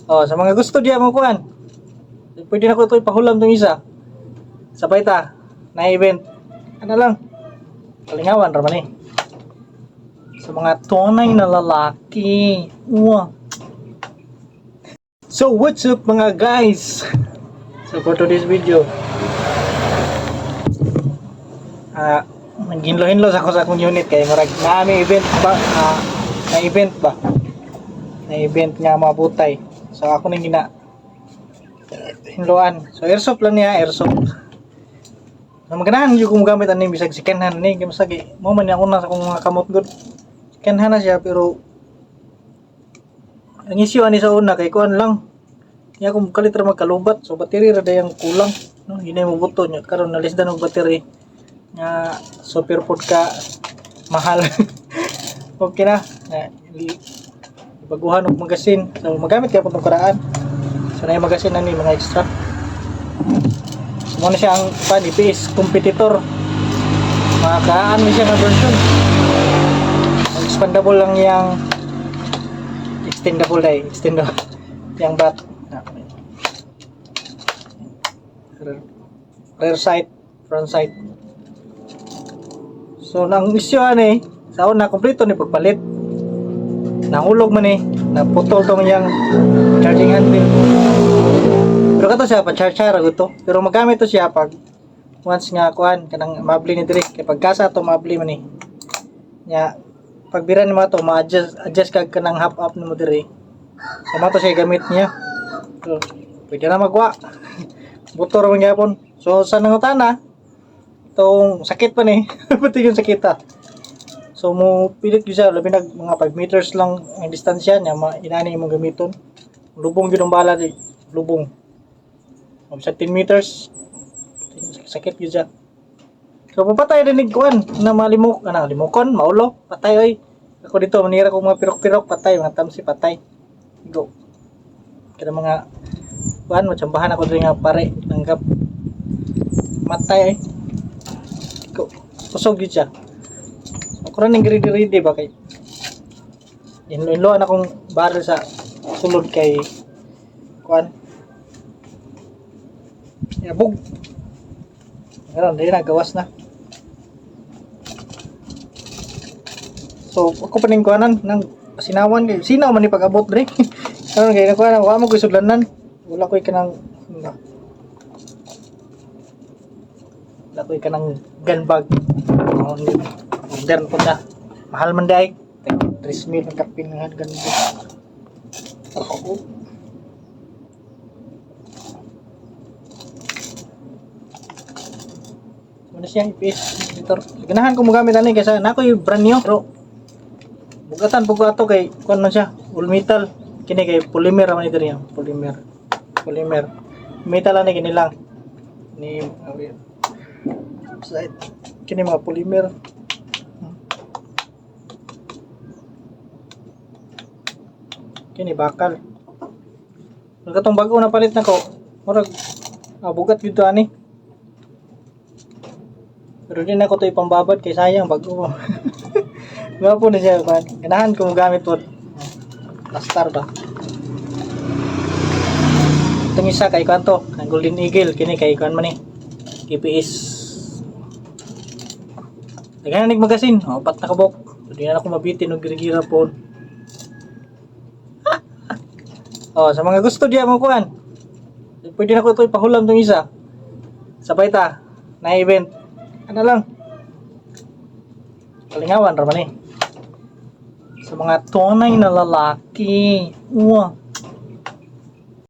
Oh, sa mga gusto diya mo kuan. Pwede na ko ito ipahulam tong isa. Sabay ta na event. Ano lang. Kalingawan ra man eh. Sa mga tunay na lalaki. Wow. So what's up mga guys? So for today's video, naghinlo-hinlo sa akong unit kay murag naami event ba, na event ba? Na event nga mabutay. So ako nang hinloan. So airsoft lang niya, airsoft. So maganahan yung kung gamit ani bisag second hand ni kim sagi. Mo man ako na sa akong mga kamot good. Second hand na siya pero ang issue ani sa una kay kuan lang. Nya kung kalit ra magkalubat so battery ra dayang kulang no hinay mo buto nya karon nalisdan og battery nga super food ka mahal. Okay na baguhan og magasin so magamit kay pud karaan so na yung magasin ani mga extra so mo na siya ang IPS competitor makaan mo siya nga version expandable lang yang extendable yang bat rear sight, front sight. So nang issue ani sa una kompleto ni pagpalit. Nahulog man ni, naputol tong yang charging handle. Pero kato siya pa charger to. Pero magamit to siya pag once nga kuan kanang mabli ni diri kay pagkasa to mabli man ni. Nya pagbira ni mo to ma-adjust kag kanang half up nimo diri. Sama to siya gamit niya. So pwede na magwa. Motor man gyapon. So sa nangutana tong sakit pa ni pati yung sakita. So mo pilit gyud siya labi nag mga 5 meters lang ang distansya niya inani imong gamiton. Lubong gyud ang bala di lubong. Sa 10 meters sakit gyud siya. So papatay din ni kuan na malimok limokon maulo patay oy. Ako dito manira kog mga pirok-pirok patay mga tamsi patay. Go. Kada mga kuan macambahan ako diri nga pare nanggap matay ay kusog gyud siya ako ra ning ready ba kay inlo akong barrel sa sulod kay kuan yabog ngaron dili na gawas na so ako pa ning kuanan nang sinawan kay sinaw man ni pag-abot dre karon kay kuan wa mo ko sudlanan wala ko'y kanang gun bag modern po na mahal man daig 3,000 ang kapin nga gun bag muna siya IPS editor ganahan ko magamit ani kasi na ko yung brand new pero bugatan po ko ato kay kuan man siya all metal kini kay polymer man ito niya polymer metal ani kini lang ni side kini mga polymer kini bakal katong bago na palit nako murag bugat gid ani pero din ako to ipambabad kay sayang bago gapo na siya kan ganahan ko gamit pod plastar ba itong isa kay kanto ang Golden Eagle kini kay kuan man ni KPS daghan nig magasin upat na kabok di na ako mabitin og gira-gira po oh sa mga gusto diya mo kuan pwede na ko ito ipahulam tong isa sabay ta na event ano lang kalingawan ra man eh sa mga tunay na lalaki wow